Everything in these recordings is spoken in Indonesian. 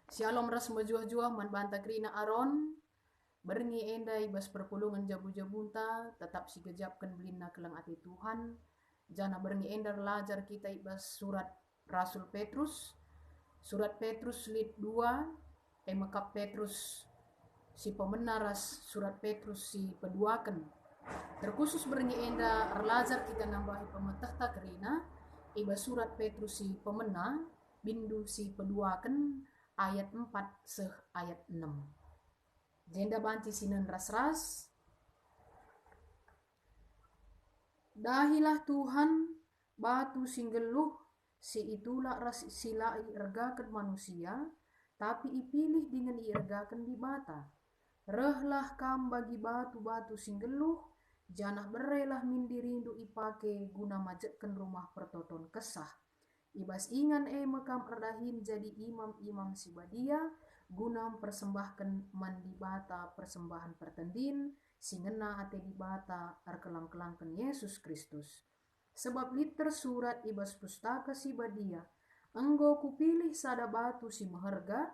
Shalom ras majuah-juah man banta krina aron. Berngi endai bas perpulungan jabu-jabunta. Tetap si gejapkan belina kelang ati Tuhan. Jana berngi endar lajar kita ibas surat Rasul Petrus. Surat Petrus lid 2. Emakap Petrus si pemenaras surat Petrus si peduakan. Terkhusus berngi enda lajar kita nambahi pemetahta kerina. Ibas surat Petrus si pemena. Bindu si peduakan. Ayat 4 seh ayat 6. Jenda banci sinan ras-ras. Dahilah Tuhan batu singgeluh si itulah ras silai ergakan manusia, tapi ipilih dengan iergakan di bata. Rehlah kam bagi batu-batu singgeluh, janah berelah mindirindu ipake guna majetkan rumah pertoton kesah. Ibas ingan mekam erdahin jadi imam-imam sibadia guna persembahkan mandi bata persembahan pertendin singena ate di bata arkelang-kelangkan Yesus Kristus. Sebab liter surat ibas pustaka sibadia enggo kupilih sada batu si meherga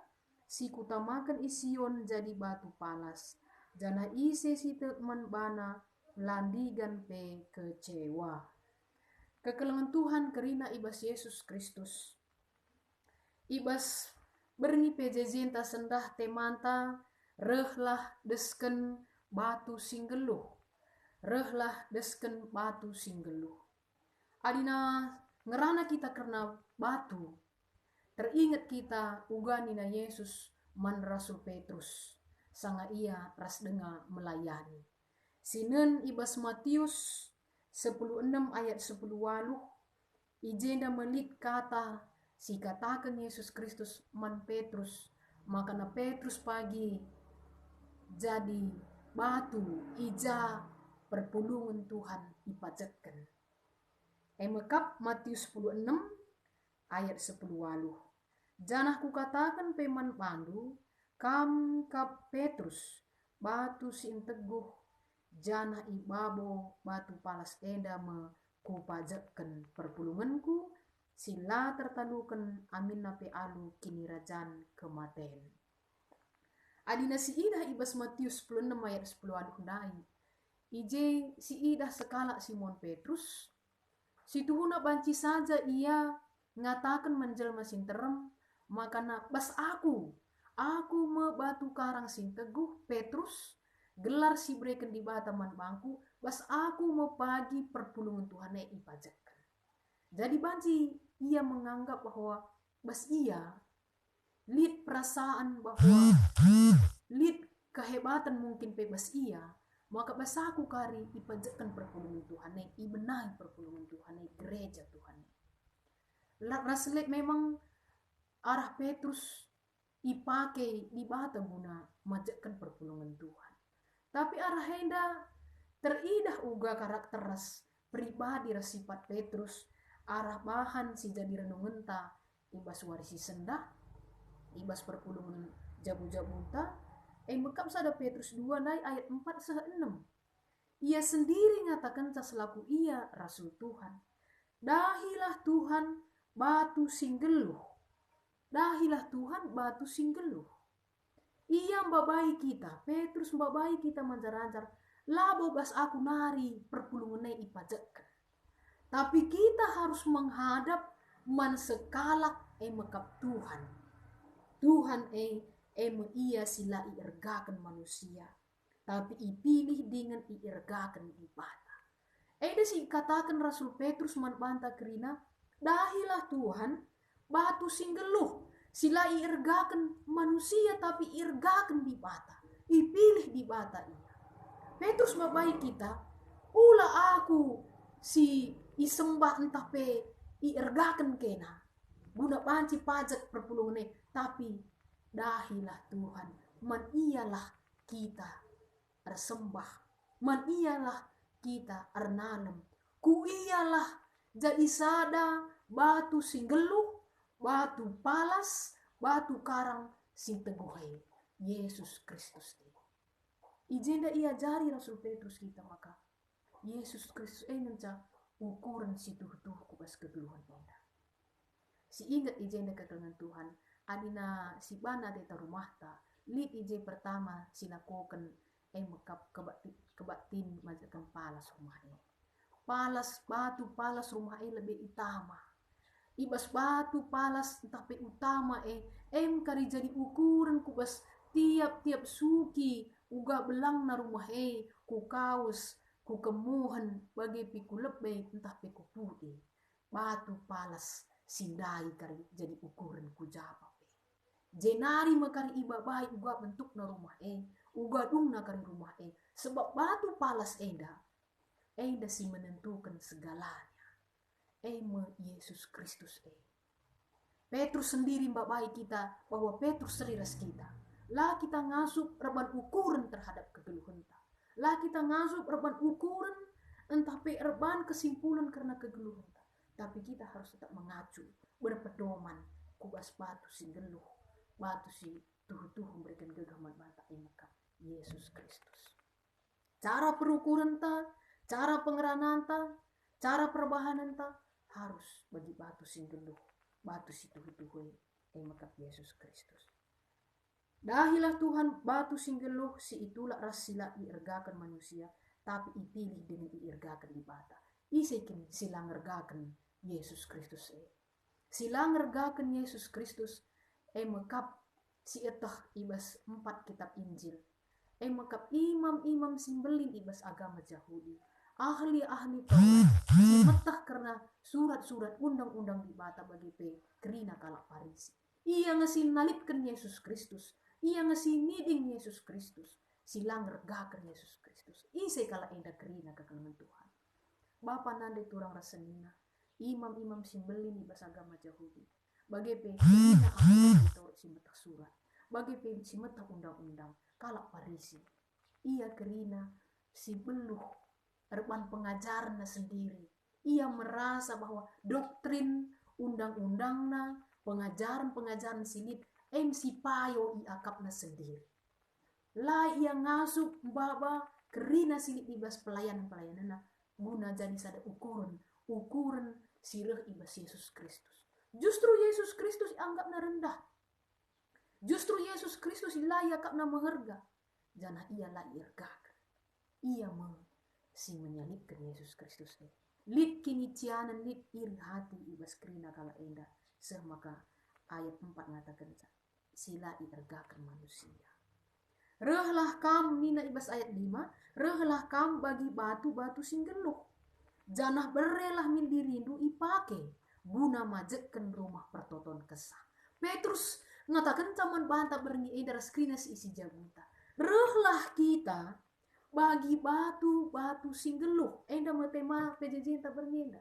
si kutamakan ision jadi batu palas jana ise si teman bana landigan pe kecewa. Kekelengan Tuhan kerina ibas Yesus Kristus. Ibas berngi pejejenta sendah temanta rehlah desken batu singgeluh. Rehlah desken batu singgeluh. Adina ngerana kita karena batu. Teringat kita uganina Yesus man Rasul Petrus. Sanga ia ras denga melayani. Sinen ibas Matius 16 ayat 10 waluh ijenda melit kata si katakan Yesus Kristus man Petrus makana Petrus pagi jadi batu ija perpulungan Tuhan ipacetkan. Emekap Matius 16 ayat 10 waluh. Janah kukatakan peman pandu kam kap Petrus batu si teguh janah ibabo batu palas enda me kupajetkan perpulunganku sila tertalukan amin nape alu kini rajan kematen. Adina si idah ibas Matius 16 ayat 10 aduh dai. Ije si idah sekala Simon Petrus. Si tuhuna banci saja ia ngatakan menjelma sinterem makana bas aku me batu karang sin teguh Petrus gelar si breken di bataman bangku bas aku mau pagi perpulungan Tuhan ipajakan. Jadi banci ia menganggap bahwa bas ia lid perasaan bahwa lid kehebatan mungkin bebas ia maka bas aku kari ipajakan perpulungan Tuhan ibenahi perpulungan Tuhan gereja Tuhan. Raslet memang arah Petrus ipake di bata guna majakan perpulungan Tuhan. Tapi arah henda teridah uga karakter ras pribadi ras sifat Petrus arah bahan si jadi renungenta ibas warisi sendah ibas perpulungan jabu-jabunta mekap sada Petrus 2 nai ayat 4 sah 6. Ia sendiri ngatakan selaku ia rasul Tuhan. Dahilah Tuhan batu singgeluh. Dahilah Tuhan batu singgeluh. Ia mbabai kita, Petrus mbabai kita manjar-anjar, labo bas aku nari perpulungan ipajakan. Tapi kita harus menghadap man sekalak mekap Tuhan. Tuhan ia sila iergakan manusia, tapi ipilih dengan iergakan ibadah. Si katakan Rasul Petrus man banta kerina, dahilah Tuhan batu singgeluh. Sila irgakan manusia tapi irgakan di bata. Ipilih di bata ia. Petrus babai kita. Ula aku si isembah entah pe irgakan kena. Guna panci pajak perpulungan tapi dahilah Tuhan. Man ialah kita ersembah. Man ialah kita ernalem. Ku ialah jadi sada batu singgeluh. Batu palas, batu karang sing teguhai Yesus Kristus. Ijenda ia jari Rasul Petrus kita maka Yesus Kristus nanca ukuran si tuh kubas kegeluhan enda. Si ingat ijenda kegeluhan Tuhan adina si bana deta rumah ta lit ije pertama silakoken mekap kebatin majakan palas rumah palas batu palas rumah lebih utama ibas batu palas tapi utama kari jadi ukuran kubas tiap suki uga belang na rumah ku kaus ku kemuhan bagi piku lebih entah piku putih batu palas sindai kari jadi ukuran ku japa jenari makari iba baik uga bentuk na rumah uga dung na kari rumah sebab batu palas enda si menentukan segalanya Yesus Kristus Petrus sendiri mbak baik kita bahwa Petrus seriras kita lah kita ngasup reban ukuran terhadap kegeluhan lah kita ngasup reban ukuran entah reban kesimpulan karena kegeluhan tapi kita harus tetap mengacu berpedoman kubas batu si geluh batu si tuh memberikan gegaman bantah mekap Yesus Kristus cara perukuran cara pengeranan cara perbahanan harus bagi batu sing geluh batu si tuh mekap Yesus Kristus dahilah Tuhan batu sing geluh si itulah rasila diirgakan manusia tapi ipilih dengan diirgakan di bata isekin silang ergakan Yesus Kristus silang ergakan Yesus Kristus mekap si etah ibas 4 kitab Injil mekap imam sing belin ibas agama Yahudi ahli Taurat si metah karena surat-surat undang-undang di bata bagi kerina kalak Parisi ia ngasih nalipkan Yesus Kristus ia ngasih niding Yesus Kristus silang regakan Yesus Kristus ise kala enda kerina kekalaman Tuhan Bapa nande turang rasenina imam si belin ibas agama Yahudi bagi kerina ahli Taurat si metah surat bagi si metah undang-undang kalak Parisi ia kerina si beluh reban pengajarna sendiri ia merasa bahwa doktrin undang-undangna pengajaran silit si payo iakapna sendiri lah ia ngasup baba kerina silit ibas pelayanan guna jadi sada ukuran sireh ibas Yesus Kristus justru Yesus Kristus anggapna rendah justru Yesus Kristus layakapna mengharga janah ia lairgakan ia si menyalibkan Yesus Kristus lit kini cianan lit iri hati ibas kerina kala enda maka ayat 4 mengatakan sila irgakan manusia rehlah kam nina ibas ayat 5 rehlah kam bagi batu-batu sing geluh janah berelah min dirindu ipake guna majekkan rumah pertoton kesah Petrus ngatakan caman bantah bernyi edaras skrina si isi jabuta rehlah kita bagi batu sing geluh enda matema pejejenta bernienda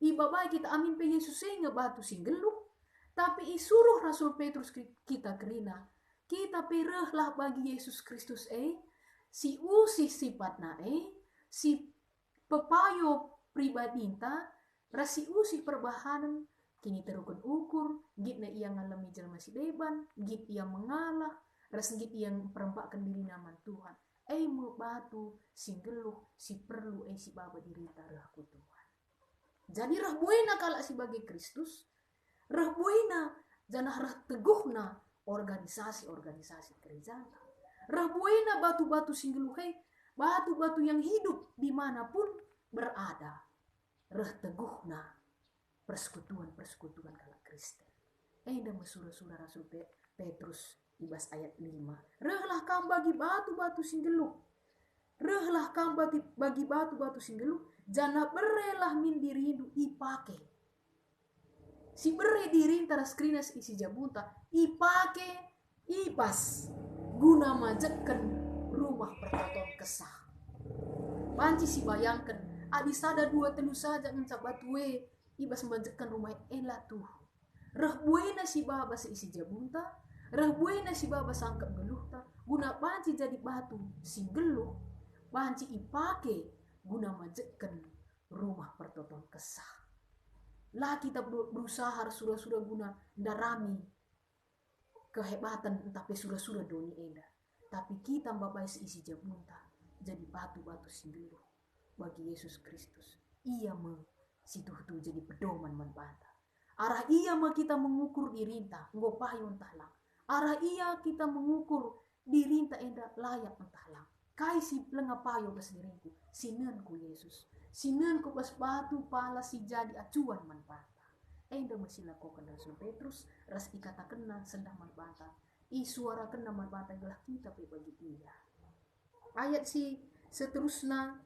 ibabai kita amin pe Yesus sehingga batu sing geluh tapi isuruh Rasul Petrus kita kerina kita perehlah bagi Yesus Kristus si usi sifatna si pepayo pribadinta rasi usi perbahanan kini terukun ukur gitna ia ngalami jelma si beban git ia mengalah ras git ia perempakkan diri nama Tuhan mau batu sing geluh si perlu si baba dirita rahku Tuhan jadi rah buena kala si bagi Kristus rah buena janah rah teguhna organisasi kerajaan rah buena batu-batu sing geluh batu-batu yang hidup dimanapun berada rah teguhna persekutuan kala Kristen mesura-sura Rasul Petrus ibas ayat 5 rehlah kam bagi batu-batu sing geluh rehlah kam bagi batu-batu sing geluh jana berelah min dirindu ipake si bere diri taras krinas isi jabuta ipake ipas guna majekkan rumah pertoton kesah panci si bayangkan adisada 2 telu saja ngecap batue ibas majekkan rumah elah tuh reh buena si baba si isi jabuta reh buena si baba sangkap geluh ta guna panci jadi batu si geluh panci ipake guna majekkan rumah pertoton kesah lah kita berusaha surah-surah guna darami kehebatan tapi surah-surah doni enda tapi kita babai si isi jabuta jadi batu-batu si geluh bagi Yesus Kristus ia si tuh jadi pedoman manbata Arah iya ma kita mengukur dirinta, nggo payun tahlang. Arah iya kita mengukur dirinta enda layak entahlang. Kai si lenga payo bas dirinku, sinenku Yesus. Sinenku bas batu pala si jadi acuan manfaata. Enda masih lakukan Rasul Petrus, ras ikata kena sendah manfaata. I suara kena manfaata gelah kita pe bagi dia. Ayat si seterusnya,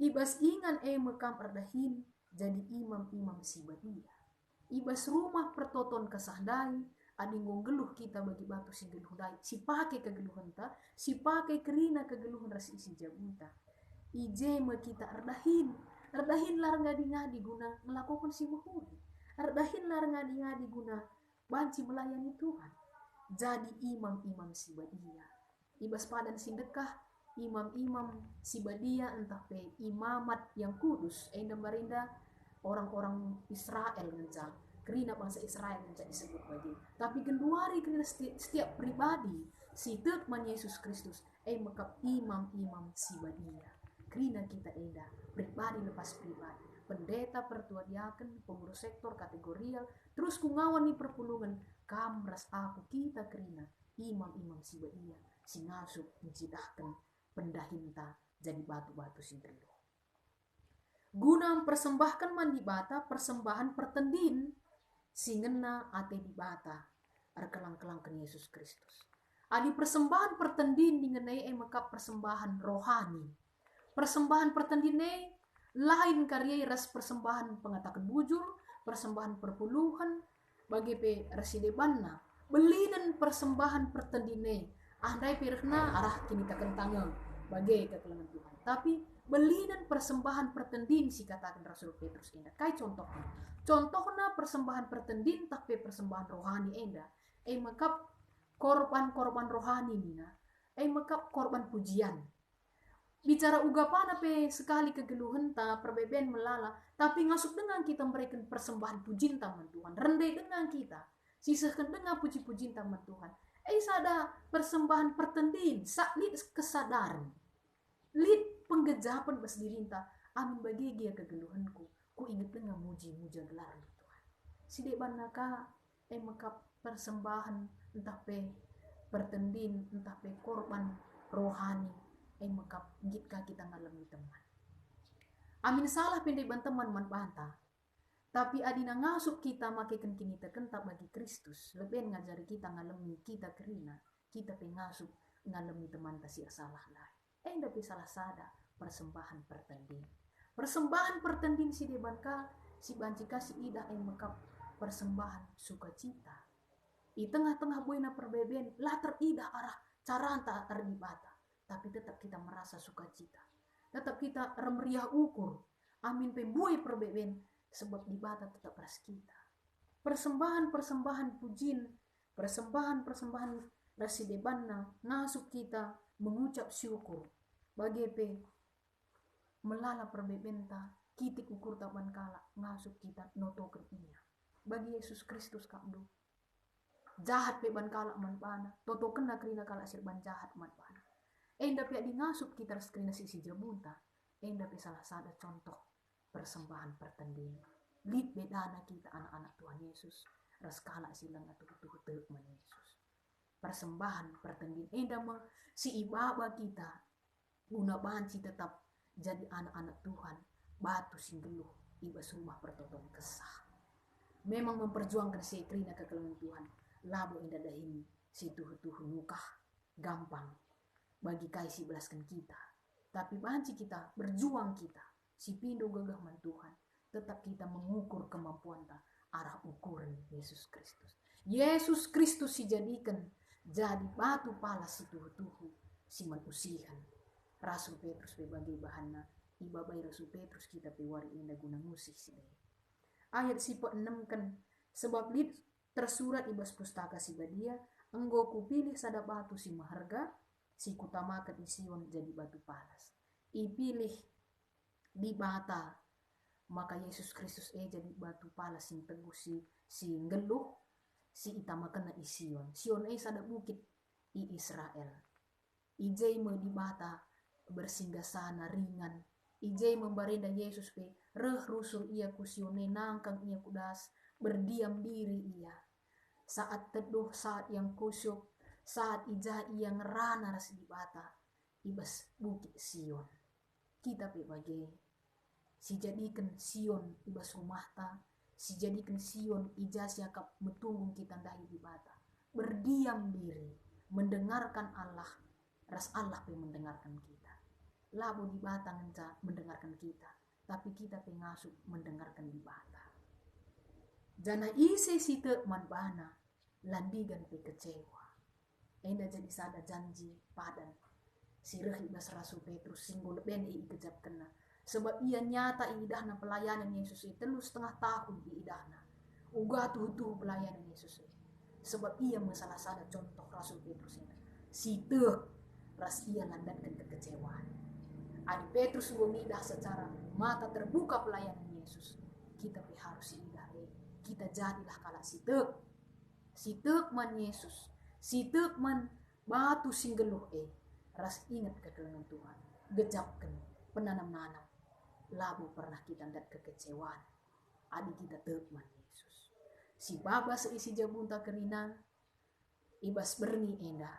ibas ingan mekam ardahin, jadi imam-imam si badia. Ibas rumah pertoton kesahdai, adi geluh kita bagi batu si geluh dai. Si pakai kegeluhan ta, si pakai kerina kegeluhan rasi isi jabunta. Ije me kita ardahin. Ardahin lar ngadi-ngadi guna melakukan si buhuri. Ardahin lar ngadi-ngadi guna banci melayani Tuhan. Jadi imam-imam si badia. Ibas padan sindekah imam-imam si badia entah pe imamat yang kudus. Enda barinda orang-orang Israel ngencang, kerina bangsa Israel ngencang disebut bagi. Tapi genduari kerina setiap pribadi si tekman Yesus Kristus mekap imam-imam si badia. Kerina kita eda pribadi lepas pribadi. Pendeta, pertua diaken, pengurus sektor, kategorial, terus kungawan ni perpulungan, kam ras aku kita kerina imam-imam si badia, si ngasup mencidahkan pendahinta jadi batu-batu si geluh. Guna mempersembahkan mandi bata persembahan pertendin singena ate di bata arkelang-kelang ke Yesus Kristus. Adi persembahan pertendin dingenai maka persembahan rohani. Persembahan pertendin lain karya ras persembahan pengatakan bujur, persembahan perpuluhan bagi pe residebanna. Beli dan persembahan pertendin andai pirna arah kini takkan tangan bagi kekelangan Tuhan. Tapi beli dan persembahan pertendin si katakan Rasul Petrus enda. Kai contohnya. Contohnya persembahan pertendin tapi persembahan rohani enda. Mekap korban-korban rohani nina. Mekap korban pujian. Bicara ugapana pe sekali kegeluhan ta perbeben melala. Tapi ngasuk dengan kita memberikan persembahan pujian taman Tuhan. Rendai dengan kita. Sisakan dengan puji-pujian taman Tuhan. Sada persembahan pertendin. Saklit kesadaran. Lid penggejapan bas dirinta, amin bagi dia kegeluhanku, ku ingat dengan muji-muja gelar Tuhan. Sidek banaka mekap persembahan entah pe pertendin, entah pe korban rohani, mekap gitka kita ngalami teman. Amin salah pendek teman manfaata. Tapi adina ngasup kita makekan kini terkentak bagi Kristus, lebih ngajari kita ngalami kita kerina, kita pengasup ngalami teman tasir salah lah. Tapi salah sada persembahan pertendin. Persembahan pertendin si debanka si bancika si ida mekap persembahan sukacita. I tengah-tengah buena perbeben lah terida arah cara anta terdibata. Tapi tetap kita merasa sukacita. Tetap kita remeriah ukur. Amin pembuai perbeben sebab dibata tetap ras kita. Persembahan-persembahan pujin, persembahan-persembahan rasi debanna ngasup kita mengucap syukur. Bagi pe melala perbebenta kitik ukur taban kala ngasup kita notoken iya. Bagi Yesus Kristus kabdu. Jahat pe ban kala manpana, totoken na krina kala sirban jahat manpana. Enda pe di ngasup kita skrina sisi jabunta. Enda pe salah sada contoh persembahan pertendin. Lid bedana kita anak-anak Tuhan Yesus. Ras kala silang atuh-tuh teman Yesus. Persembahan pertendin enda si ibaba kita guna banci tetap jadi anak-anak Tuhan, batu singgeluh ibas rumah pertoton kesah. Memang memperjuangkan si krina kekelangan Tuhan, labo indah dahini si tuh nukah gampang bagi kai si belaskan kita. Tapi banci kita berjuang kita, si pindo gagah man Tuhan, tetap kita mengukur kemampuan ta arah ukuran Yesus Kristus. Yesus Kristus si jadikan jadi batu pala si tuh si manusian. Rasul Petrus berbagi bahanna ibabai Rasul Petrus kita pewari indah guna musik sini. Ayat si 6 kan sebab lid tersurat ibas pustaka si badia enggo kupilih sada batu si maharga si kutamakan ision jadi batu palas. Ipilih di bata maka Yesus Kristus jadi batu palas sing teguh si geluh si itamakan na ision. Sion sada bukit i Israel. Ijai me di bata bersinggah sana ringan. Ijai membarinda Yesus pe reh rusul ia kusione nangkang ia kudas Berdiam diri ia. Saat teduh, saat yang kusyuk, saat ija yang rana ras di bata, ibas bukit Sion. Kita bagi si jadikan Sion ibas rumahta, si jadikan Sion ija siakap metunggung kita dahi di bata. Berdiam diri, mendengarkan Allah, ras Allah pe mendengarkan kita. Labu di bata ngenca mendengarkan kita, tapi kita pengasuh mendengarkan di bata. Jana ise site man bana, landigan pe kecewa. Enda jadi sada janji padan. Sirah ibas Rasul Petrus singgul ben ikejap kena. Sebab ia nyata idahna pelayanan Yesus itu 3,5 tahun idahna. Uga tuh pelayanan Yesus itu. Sebab ia masalah sada contoh Rasul Petrus itu. Site ras ia landatkan kekecewaan. Adi Petrus mengidah secara mata terbuka pelayanan Yesus. Kita harus idah. Kita jadilah kala sitek man Yesus, sitek man batu singgeluh ras ingat kekelengan Tuhan, gejapkan penanam-nanam, labu pernah kita dat kekecewaan, adi kita tek man Yesus. Si baba seisi jabunta kerina, ibas berni enda,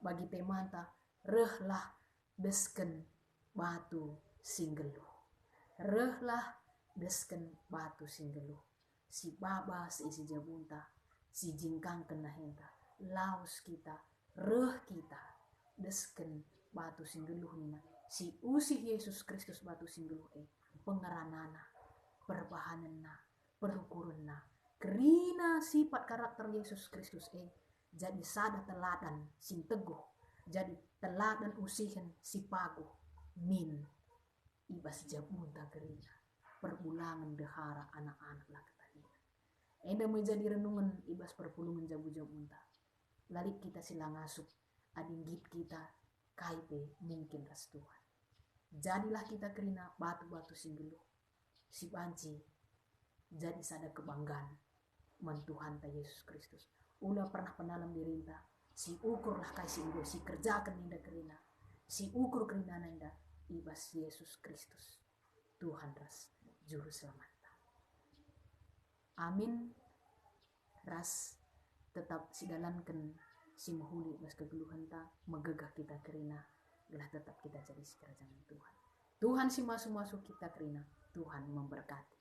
bagi temanta, rehlah desken batu singgeluh, rehlah desken batu singgeluh. Si baba seisi jabunta, si jingkang kena henta, laus kita, reh kita, desken batu singgeluh nina, si usih Yesus Kristus batu singgeluh pengeranana, perbahanana, perukurana, kerina sifat karakter Yesus Kristus jadi sada teladan sing teguh, jadi teladan usihen si paguh, min, ibas jabunta kerina, perbulangan dehara anak-anak laki. Enda menjadi renungan ibas perpulungan jabu-jabunta. Lalik kita silang asup, adinggit kita kaipe mungkin ras Tuhan. Jadilah kita kerina batu-batu singgeluh. Si banci jadi sada kebanggaan man Tuhan ta Yesus Kristus. Ulah pernah penalam dirinta, si ukurlah kasih ibu, si kerjakan ninda kerina. Si ukur kerina ninda ibas Yesus Kristus. Tuhan ras juru selamat. Amin. Ras tetap sidalankan si muhuli bas kegeluhan ta megegah kita kerina gelah tetap kita jadi si kerajaan Tuhan. Tuhan si masuk-masuk kita kerina. Tuhan memberkati.